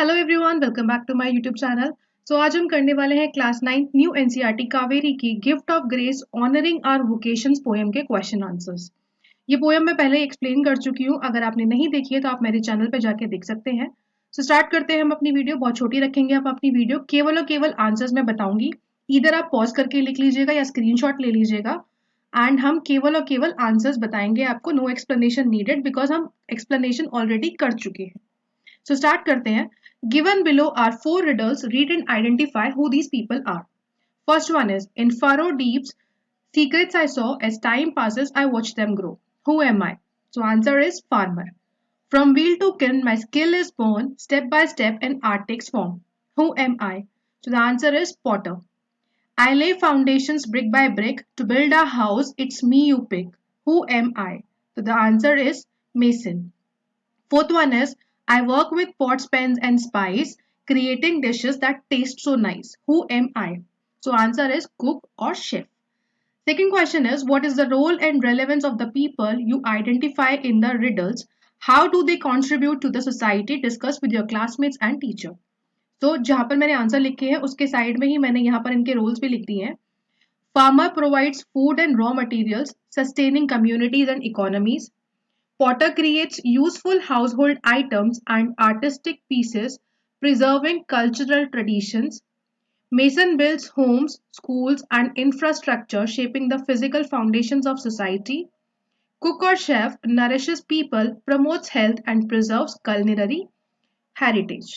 Hello everyone, welcome back to my YouTube channel. आज हम करने वाले हैं क्लास 9 न्यू एनसीईआरटी कावेरी की gift of grace honouring our vocations poem के क्वेश्चन आंसर्स। ये पोएम मैं पहले एक्सप्लेन कर चुकी हूँ, अगर आपने नहीं देखी है तो आप मेरे चैनल पे जाके देख सकते हैं। स्टार्ट करते हैं हम अपनी वीडियो। बहुत छोटी रखेंगे आप अपनी वीडियो, केवल और केवल आंसर्स मैं बताऊंगी। इधर आप पॉज करके लिख लीजिएगा या स्क्रीनशॉट ले लीजिएगा एंड हम केवल और केवल आंसर्स बताएंगे आपको। नो एक्सप्लेनेशन नीडेड बिकॉज हम एक्सप्लेनेशन ऑलरेडी कर चुके हैं। स्टार्ट करते हैं। Given below are four riddles. Read and identify who these people are. First one is in furrow deeps, secrets I saw as time passes. I watch them grow. Who am I? So answer is farmer. From wheel to kiln, my skill is born. Step by step, an art takes form. Who am I? So the answer is potter. I lay foundations brick by brick to build a house. It's me you pick. Who am I? So the answer is mason. Fourth one is I work with pots, pans, and spice, creating dishes that taste so nice. Who am I? So answer is cook or chef. Second question is what is the role and relevance of the people you identify in the riddles? How do they contribute to the society? Discuss with your classmates and teacher. तो जहां पर मैंने answer लिखे हैं उसके side में ही मैंने यहाँ पर इनके रोल्स भी लिख दिए हैं। Farmer provides food and raw materials, sustaining communities and economies. Potter creates useful household items and artistic pieces, preserving cultural traditions. Mason builds homes, schools, and infrastructure, shaping the physical foundations of society. Cook or chef nourishes people, promotes health, and preserves culinary heritage.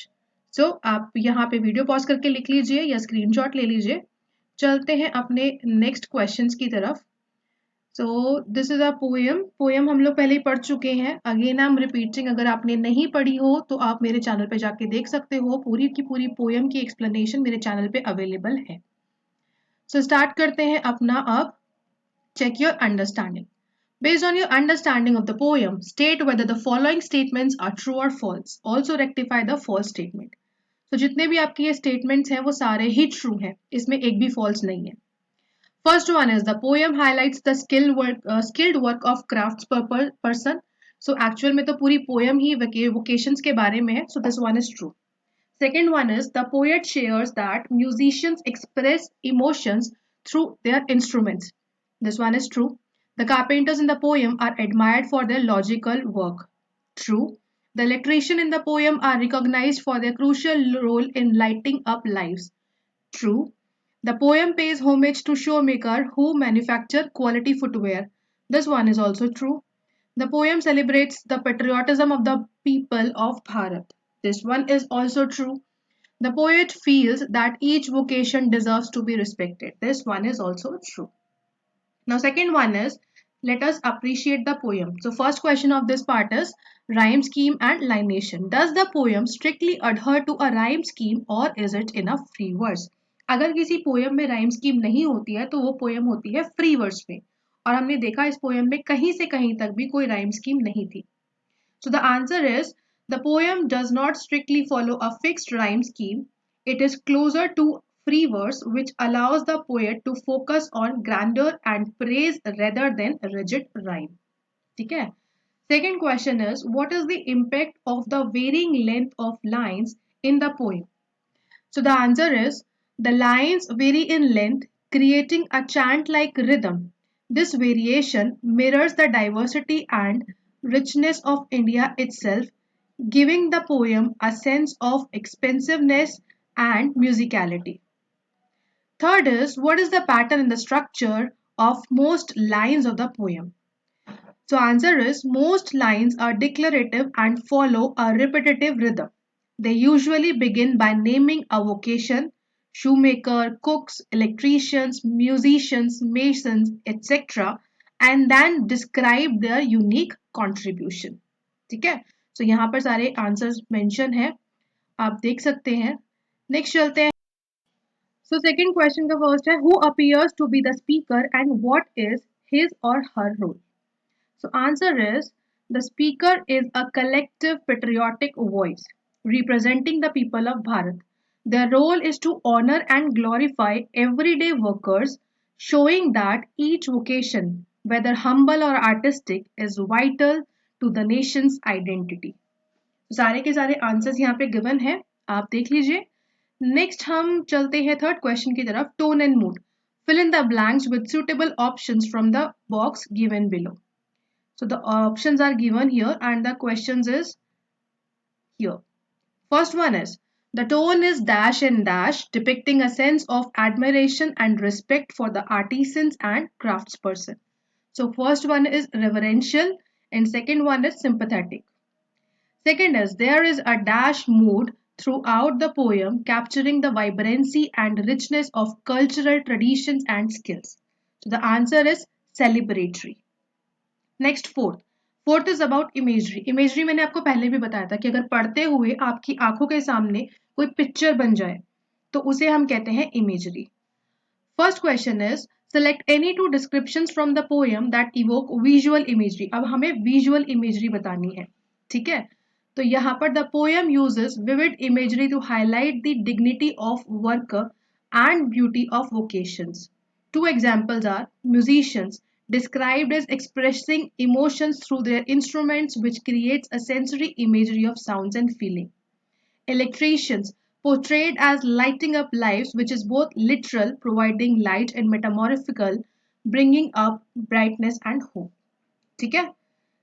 आप यहाँ पे video pause करके लिख लीजिए या screenshot ले लीजिए। चलते हैं अपने नेक्स्ट क्वेश्चंस की तरफ। दिस इज अ पोएम हम लोग पहले ही पढ़ चुके हैं। अगेन आई एम रिपीटिंग, अगर आपने नहीं पढ़ी हो तो आप मेरे चैनल पे जाके देख सकते हो। पूरी की पूरी पोएम की एक्सप्लेनेशन मेरे चैनल पे अवेलेबल है। स्टार्ट करते हैं अपना अब। Check your understanding. Based on your understanding of the poem, state whether the following statements are true or false. Also rectify the false statement. जितने भी आपके ये स्टेटमेंट्स हैं वो सारे ही ट्रू हैं, इसमें एक भी फॉल्स नहीं है। First one is the poem highlights the skilled work of crafts person. So actual में तो पूरी poem ही vocations के बारे में है. So this one is true. Second one is the poet shares that musicians express emotions through their instruments. This one is true. The carpenters in the poem are admired for their logical work. True. The electricians in the poem are recognized for their crucial role in lighting up lives. True. The poem pays homage to shoemaker who manufacture quality footwear. This one is also true. The poem celebrates the patriotism of the people of Bharat. This one is also true. The poet feels that each vocation deserves to be respected. This one is also true. Now, second one is let us appreciate the poem. So, first question of this part is rhyme scheme and lineation. Does the poem strictly adhere to a rhyme scheme or is it in a free verse? अगर किसी poem में rhyme scheme नहीं होती है तो वो poem होती है फ्री वर्स में, और हमने देखा इस पोएम में कहीं से कहीं तक भी कोई राइम स्कीम नहीं थी। So the answer is the poem does not strictly follow a fixed rhyme scheme. It is closer to free verse, which allows the poet to focus on grandeur and praise rather than rigid rhyme. ठीक है? Second question is what is the impact of the varying length of lines in the poem? So the answer is the lines vary in length, creating a chant-like rhythm. This variation mirrors the diversity and richness of India itself, giving the poem a sense of expansiveness and musicality. Third is what is the pattern in the structure of most lines of the poem? So answer is most lines are declarative and follow a repetitive rhythm. They usually begin by naming a vocation, shoemaker, cooks, electricians, musicians, masons, etc. and then describe their unique contribution. ठीक है? So यहाँ पर सारे answers mention है, आप देख सकते हैं। नेक्स्ट चलते हैं। So second question का फर्स्ट है who appears to be the speaker and what is his or her role? So answer is the speaker is a collective patriotic voice representing the people of Bharat. Their role is to honor and glorify everyday workers, showing that each vocation, whether humble or artistic, is vital to the nation's identity. सारे के सारे answers यहाँ पे given है, आप देख लीजिए। Next हम चलते हैं थर्ड क्वेश्चन की तरफ, tone and mood. Fill in the blanks with suitable options from the box given below. So the options are given here and the questions is here. First one is, the tone is dash and dash, depicting a sense of admiration and respect for the artisans and craftsperson. So first one is reverential and second one is sympathetic. Second is, there is a dash mood throughout the poem, capturing the vibrancy and richness of cultural traditions and skills. So the answer is celebratory. Next fourth is about imagery. Imagery मैंने आपको पहले भी बताया था कि अगर पढ़ते हुए आपकी आंखों के सामने कोई पिक्चर बन जाए तो उसे हम कहते हैं imagery. First question is, select any two descriptions from the poem that evoke visual imagery. अब हमें विजुअल इमेजरी बतानी है, ठीक है। तो यहाँ पर the poem uses vivid imagery to highlight the dignity of work and beauty of vocations. Two examples are musicians described as expressing emotions through their instruments, which creates a sensory imagery of sounds and feeling. Electricians portrayed as lighting up lives, which is both literal, providing light, and metamorphical, bringing up brightness and hope. ठीक है,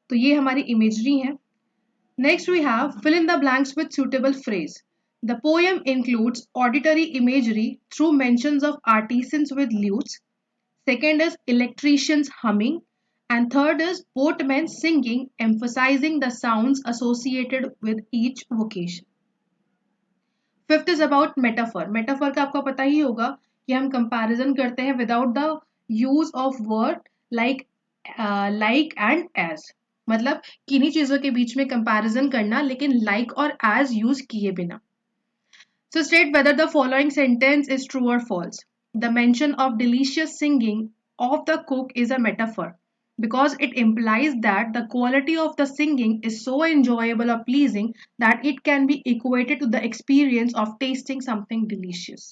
तो ये हमारी imagery है। Next we have fill in the blanks with suitable phrase. The poem includes auditory imagery through mentions of artisans with lutes. Second is electricians humming. And third is boatmen singing, emphasizing the sounds associated with each vocation. Fifth is about metaphor. Metaphor का आपको पता ही होगा कि हम comparison करते हैं without the use of word like and as. मतलब किन्हीं चीजों के बीच में कंपैरिजन करना लेकिन like और as यूज किए बिना। So state whether the following sentence is true or false. The mention of delicious singing of the cook is a metaphor because it implies that the quality of the singing is so enjoyable or pleasing that it can be equated to the experience of tasting something delicious.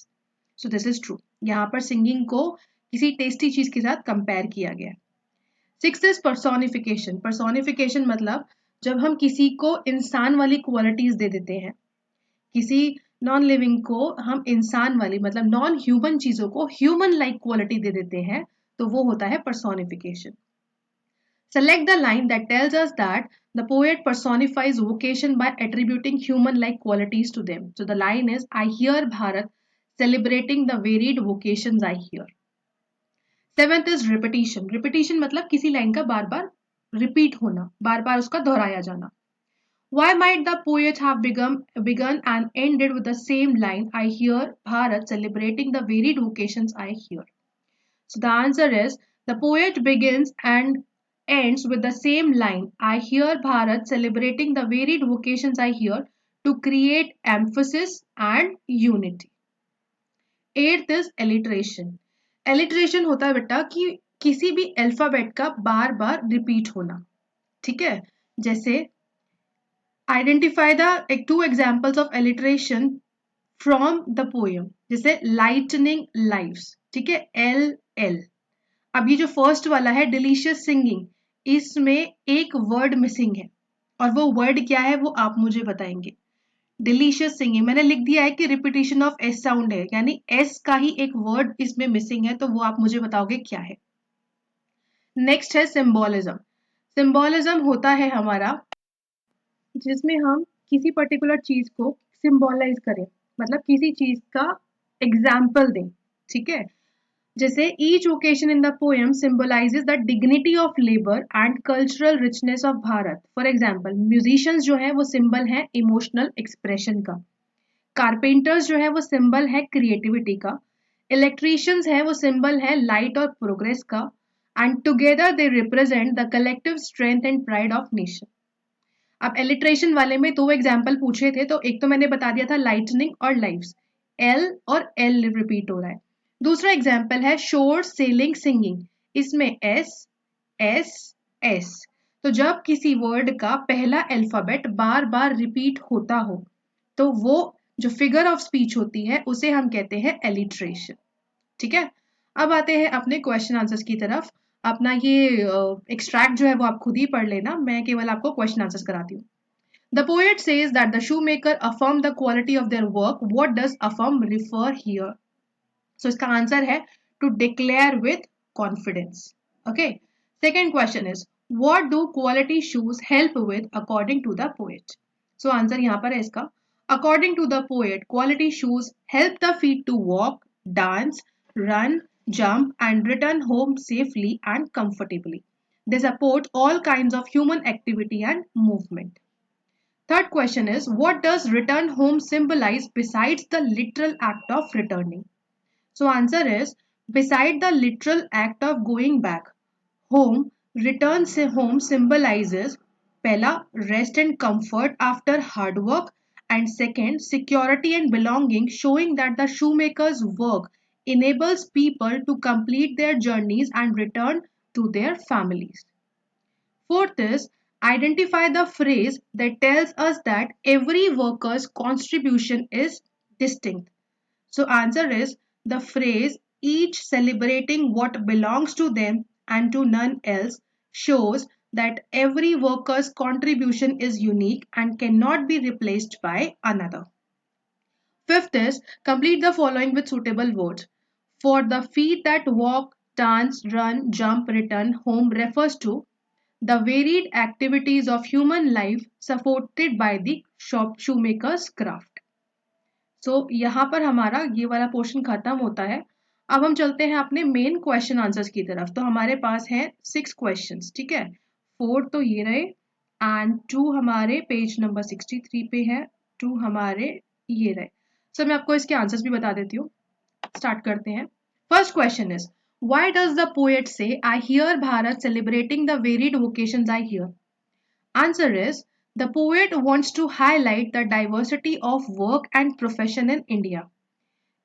So this is true. यहाँ पर singing को किसी tasty चीज के साथ compare किया गया है। Six is personification. पर्सोनिफिकेशन मतलब जब हम किसी को इंसान वाली क्वालिटीज दे देते हैं, किसी नॉन लिविंग को हम इंसान वाली मतलब नॉन ह्यूमन चीजों को ह्यूमन लाइक क्वालिटी दे देते हैं, तो वो होता है personification. Select the line that tells us that the poet personifies vocation by attributing human-like qualities to them. So the line is, I hear Bharat celebrating the varied vocations I hear. Seventh is repetition. Repetition मतलब किसी line का बार बार repeat होना, बार बार उसका दोहराया जाना। Why might the poet have begun and ended with the same line, I hear Bharat celebrating the varied vocations I hear? So the answer is, the poet begins and ends with the same line, I hear Bharat celebrating the varied vocations I hear, to create emphasis and unity. Eighth is alliteration. Alliteration होता है बेटा कि किसी भी alphabet का बार बार repeat होना, ठीक है। जैसे identify the two examples of alliteration from the poem, जैसे लाइटनिंग लाइव्स, ठीक है, एल एल। अब ये जो फर्स्ट वाला है डिलीशियस सिंगिंग, इसमें एक वर्ड मिसिंग है और वो वर्ड क्या है वो आप मुझे बताएंगे। डिलीशियस सिंगिंग मैंने लिख दिया है कि रिपीटिशन ऑफ एस साउंड है, यानी एस का ही एक वर्ड इसमें मिसिंग है, तो वो आप मुझे बताओगे क्या है। नेक्स्ट है सिंबोलिज्म। सिंबोलिज्म होता है हमारा जिसमें हम किसी पर्टिकुलर चीज को सिंबोलाइज करें, मतलब किसी चीज का एग्जाम्पल दें, ठीक है। जैसे each occasion in the poem symbolizes the dignity of labor and cultural richness of Bharat. For example musicians जो है वो सिंबल है इमोशनल एक्सप्रेशन का, कारपेंटर्स जो है वो सिंबल है क्रिएटिविटी का, इलेक्ट्रीशियंस है वो सिंबल है लाइट और प्रोग्रेस का, and together they represent the collective strength and pride of nation. अब एलिट्रेशन वाले में दो एग्जाम्पल पूछे थे, तो एक तो मैंने बता दिया था लाइटनिंग और लाइव्स, एल और एल रिपीट हो रहा है। दूसरा एग्जाम्पल है शोर सेलिंग सिंगिंग, इसमें एस एस एस। तो जब किसी वर्ड का पहला अल्फाबेट बार बार रिपीट होता हो तो वो जो फिगर ऑफ स्पीच होती है उसे हम कहते हैं एलिट्रेशन, ठीक है। अब आते हैं अपने क्वेश्चन आंसर्स की तरफ। अपना ये एक्सट्रैक्ट जो है वो आप खुद ही पढ़ लेना, मैं केवल आपको क्वेश्चन आंसर्स कराती हूँ। The poet says that the shoemaker affirmed the quality of their work. What does affirm refer here? So इसका आंसर है to declare with confidence. Okay. Second question is what do quality shoes help with according to the poet? So answer यहाँ पर है इसका according to the poet quality shoes help the feet to walk, dance, run, jump and return home safely and comfortably. They support all kinds of human activity and movement. Third question is what does return home symbolize besides the literal act of returning? So answer is beside the literal act of going back home, return home symbolizes pehla rest and comfort after hard work and second security and belonging showing that the shoemaker's work enables people to complete their journeys and return to their families. Fourth is identify the phrase that tells us that every worker's contribution is distinct. So answer is the phrase each celebrating what belongs to them and to none else shows that every worker's contribution is unique and cannot be replaced by another. Fifth is complete the following with suitable words. For the feet that walk, dance, run, jump, return home refers to the varied activities of human life supported by the shoemaker's craft. सो यहाँ पर हमारा ये वाला portion खत्म होता है. अब हम चलते हैं अपने मेन क्वेश्चन आंसर्स की तरफ. तो हमारे पास है 6 क्वेश्चंस. ठीक है, 4 तो ये रहे एंड 2 हमारे पेज नंबर 63 पे है, 2 हमारे ये रहे. सो मैं आपको इसके आंसर्स भी बता देती हूँ. स्टार्ट करते हैं. First question is why does the poet say I hear Bharat celebrating the varied vocations I hear? Answer is the poet wants to highlight the diversity of work and profession in India.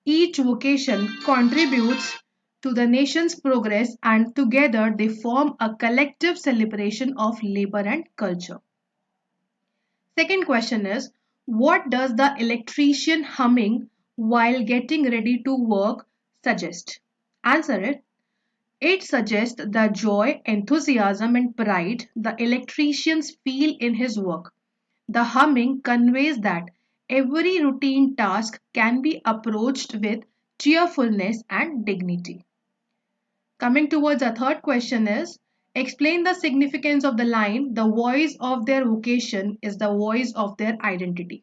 Each vocation contributes to the nation's progress and together they form a collective celebration of labor and culture. Second question is what does the electrician humming while getting ready to work suggest? Answer it. It suggests the joy, enthusiasm, and pride the electricians feel in his work. The humming conveys that every routine task can be approached with cheerfulness and dignity. Coming towards our third question is explain the significance of the line the voice of their vocation is the voice of their identity.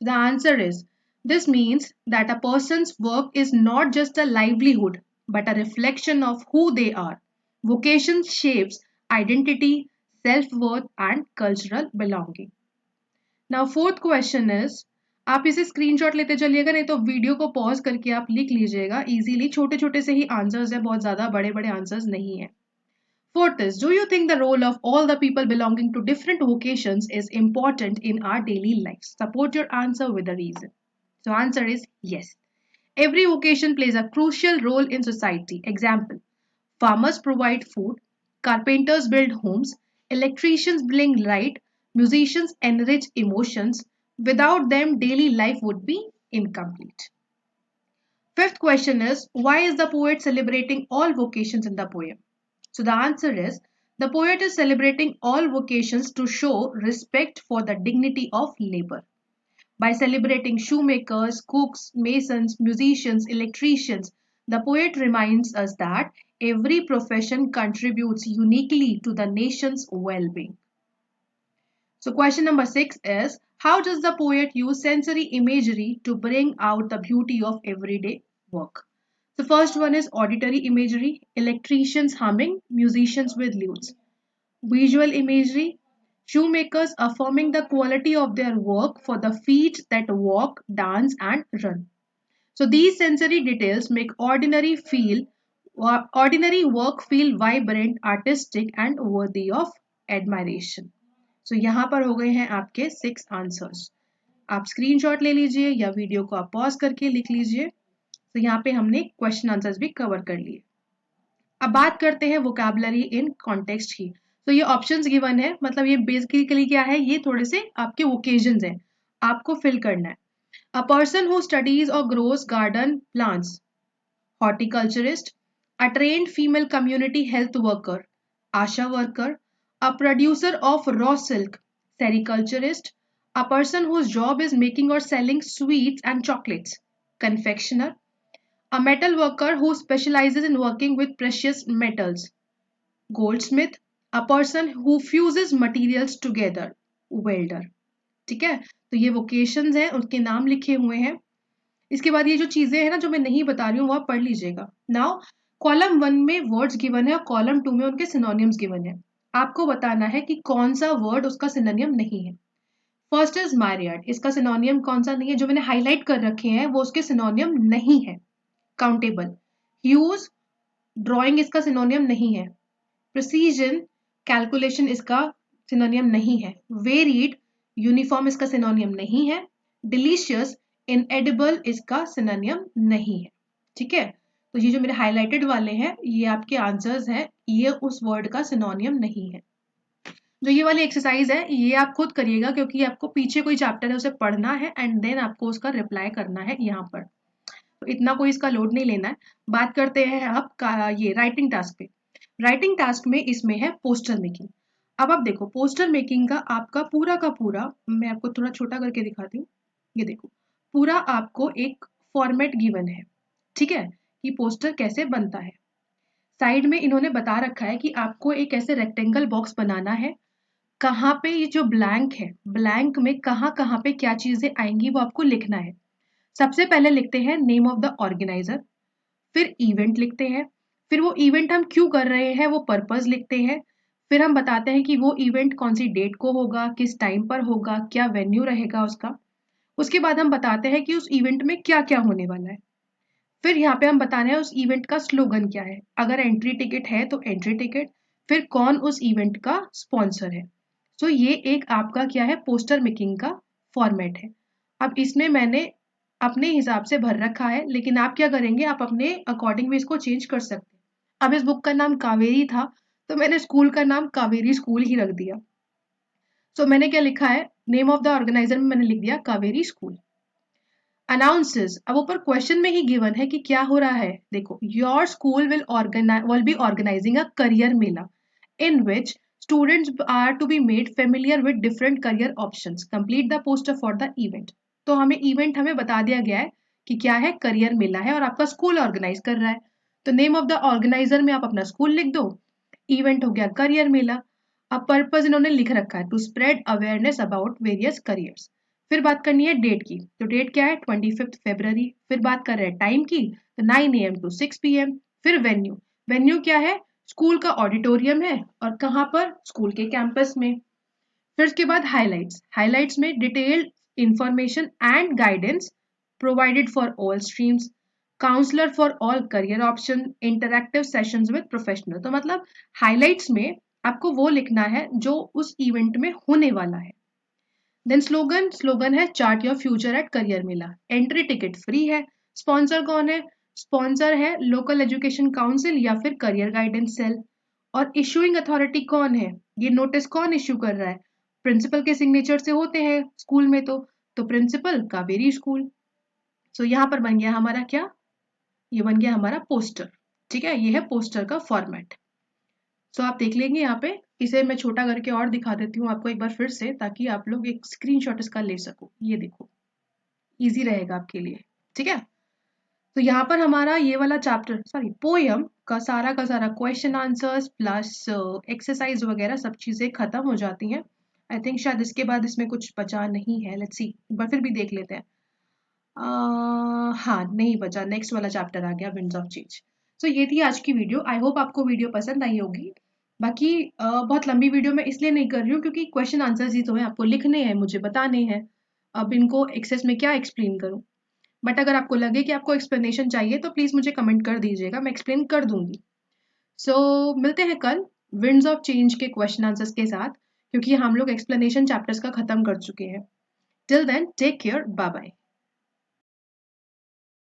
The answer is this means that a person's work is not just a livelihood but a reflection of who they are. Vocation shapes identity, self-worth and cultural belonging. Now fourth question is आप इसे screenshot लेते चलिएगा, नहीं तो video को pause करके आप लिख लीजिएगा इजीली. छोटे छोटे से ही आंसर्स है, बहुत ज्यादा बड़े बड़े आंसर्स नहीं है. Fourth is, do you think the role of all the people belonging to different vocations is important in our daily lives? Support your answer with a reason. So answer is yes. Every vocation plays a crucial role in society. Example, farmers provide food, carpenters build homes, electricians bring light, musicians enrich emotions. Without them, daily life would be incomplete. Fifth question is, why is the poet celebrating all vocations in the poem? So the answer is, the poet is celebrating all vocations to show respect for the dignity of labor. By celebrating shoemakers, cooks, masons, musicians, electricians, the poet reminds us that every profession contributes uniquely to the nation's well-being. So question number 6 is, how does the poet use sensory imagery to bring out the beauty of everyday work? The first one is auditory imagery, electricians humming, musicians with lutes. Visual imagery, shoemakers affirming the quality of their work for the feet that walk, dance and run. So these sensory details make ordinary work feel vibrant, artistic and worthy of admiration. So यहाँ पर हो गए हैं आपके 6 answers. आप screenshot ले लीजिए या वीडियो को आप पॉज करके लिख लीजिए. तो यहाँ पे हमने क्वेश्चन आंसर्स भी कवर कर लिए. अब बात करते हैं वोकैबुलरी इन कॉन्टेक्स्ट की. तो ये ऑप्शंस गिवन है, मतलब ये बेसिकली क्या है, ये थोड़े से आपके ओकेजन्स हैं, आपको फिल करना है. अ पर्सन हु स्टडीज और grows garden plants, horticulturist. A trained female community health worker, ASHA worker. A producer of raw silk, sericulturist. A person whose job is making or selling sweets and chocolates, confectioner. A metal worker who specializes in working with precious metals, goldsmith. A person who fuses materials together, welder. ठीक है, तो ये vocations हैं, उनके नाम लिखे हुए हैं। इसके बाद ये जो चीजें हैं ना जो मैं नहीं बता रही हूँ वो आप पढ़ लीजिएगा। नाउ कॉलम 1 में वर्ड्स गिवन है और कॉलम 2 में उनके सिनोनिम्स गिवन है। आपको बताना है कि कौन सा वर्ड उसका सिनोनियम नहीं है। फर्स्ट इज मैरियड, इसका सिनोनियम कौन सा नहीं है, जो मैंने हाईलाइट कर रखे हैं वो उसके सिनोनियम नहीं है। काउंटेबल, ह्यूज, ड्राइंग इसका सिनोनियम नहीं है। प्रिसीजन, कैलकुलेशन इसका सिनोनियम नहीं है। वेरिड, यूनिफॉर्म इसका सिनोनियम नहीं है। डिलीशियस, इनएडिबल इसका सिनोनियम नहीं है। ठीक है, तो ये जो मेरे हाईलाइटेड वाले हैं ये आपके आंसर्स हैं, ये उस वर्ड का सिनोनियम नहीं है। जो ये वाली एक्सरसाइज है ये आप खुद करिएगा क्योंकि आपको पीछे कोई चैप्टर है उसे पढ़ना है एंड देन आपको उसका रिप्लाई करना है यहाँ पर, तो इतना कोई इसका लोड नहीं लेना है। बात करते हैं अब ये राइटिंग टास्क पे। राइटिंग टास्क में इसमें है पोस्टर मेकिंग। अब आप देखो पोस्टर मेकिंग का आपका पूरा का पूरा, मैं आपको थोड़ा छोटा करके दिखाती हूँ। ये देखो पूरा आपको एक फॉर्मेट गिवन है, ठीक है, कि पोस्टर कैसे बनता है। साइड में इन्होंने बता रखा है कि आपको एक ऐसे रेक्टेंगल बॉक्स बनाना है, कहाँ पे ये जो ब्लैंक है ब्लैंक में कहाँ कहाँ पे क्या चीजें आएंगी वो आपको लिखना है। सबसे पहले लिखते हैं नेम ऑफ द ऑर्गेनाइजर, फिर इवेंट लिखते हैं, फिर वो इवेंट हम क्यों कर रहे हैं वो पर्पस लिखते हैं, फिर हम बताते हैं कि वो इवेंट कौन सी डेट को होगा, किस टाइम पर होगा, क्या वेन्यू रहेगा उसका। उसके बाद हम बताते हैं कि उस इवेंट में क्या क्या होने वाला है। फिर यहाँ पे हम बताना है उस इवेंट का स्लोगन क्या है, अगर एंट्री टिकट है तो एंट्री टिकट, फिर कौन उस इवेंट का स्पॉन्सर है। सो ये एक आपका क्या है पोस्टर मेकिंग का फॉर्मेट है। अब इसमें मैंने अपने हिसाब से भर रखा है, लेकिन आप क्या करेंगे आप अपने अकॉर्डिंग भी इसको चेंज कर सकते हैं। अब इस बुक का नाम कावेरी था तो मैंने स्कूल का नाम कावेरी स्कूल ही रख दिया। सो मैंने क्या लिखा है, नेम ऑफ द ऑर्गेनाइजर में मैंने लिख दिया कावेरी स्कूल। अनाउंसेस, अब ऊपर क्वेश्चन में ही गिवन है कि क्या हो रहा है। देखो your school will be organising a career mela in which students are to be made familiar with different career options, complete the poster for the event. तो हमें इवेंट हमें बता दिया गया है कि क्या है, करियर मेला है और आपका स्कूल ऑर्गेनाइज कर रहा है, तो नेम ऑफ द ऑर्गेनाइजर में आप अपना स्कूल लिख दो, इवेंट हो गया करियर मेला। अब पर्पज इन्होंने लिख रखा है to spread awareness about various careers. फिर बात करनी है डेट की, तो डेट क्या है 25 फरवरी। फिर बात कर रहे हैं टाइम की, तो 9 AM to 6 PM। फिर वेन्यू, वेन्यू क्या है, स्कूल का ऑडिटोरियम है और कहाँ पर, स्कूल के कैंपस में। फिर उसके बाद हाइलाइट्स, हाइलाइट्स में detailed information and guidance provided for all streams, counsellor for all career option, interactive sessions with professional. तो मतलब हाइलाइट्स में आपको वो लिखना है जो उस इवेंट में होने वाला है। देन स्लोगन, स्लोगन है chart your future at career mela. Entry ticket free है। स्पॉन्सर कौन है, स्पॉन्सर है लोकल एजुकेशन काउंसिल या फिर करियर गाइडेंस सेल। और इशूइंग अथॉरिटी कौन है, ये नोटिस कौन इशू कर रहा है, प्रिंसिपल के सिग्नेचर से होते हैं स्कूल में, तो प्रिंसिपल कावेरी स्कूल। सो यहाँ पर बन गया हमारा क्या, ये बन गया हमारा पोस्टर। ठीक है, ये है पोस्टर का फॉर्मेट। सो आप देख लेंगे यहाँ पे, इसे मैं छोटा करके और दिखा देती हूँ आपको एक बार फिर से, ताकि आप लोग एक स्क्रीनशॉट इसका ले सको। ये देखो इजी रहेगा आपके लिए। ठीक है, तो यहाँ पर हमारा ये वाला चैप्टर सॉरी पोयम का सारा क्वेश्चन आंसर्स प्लस एक्सरसाइज वगैरह सब चीजें खत्म हो जाती हैं। आई थिंक शायद इसके बाद इसमें कुछ बचा नहीं है, लेट्स सी एक बार फिर भी देख लेते हैं। हाँ नहीं बचा, नेक्स्ट वाला चैप्टर आ गया विंड्स ऑफ चेंज। सो ये थी आज की वीडियो, आई होप आपको वीडियो पसंद आई होगी। बाकी बहुत लंबी वीडियो मैं इसलिए नहीं कर रही हूँ क्योंकि क्वेश्चन आंसर्स ही तो है, आपको लिखने हैं मुझे बताने हैं, अब इनको एक्सेस में क्या एक्सप्लेन करूँ। बट अगर आपको लगे कि आपको एक्सप्लेनेशन चाहिए तो प्लीज मुझे कमेंट कर दीजिएगा, मैं एक्सप्लेन कर दूंगी। सो मिलते हैं कल विंड्स ऑफ चेंज के क्वेश्चन आंसर्स के साथ, क्योंकि हम लोग एक्सप्लेनेशन चैप्टर्स का खत्म कर चुके हैं। Till then take care, bye bye.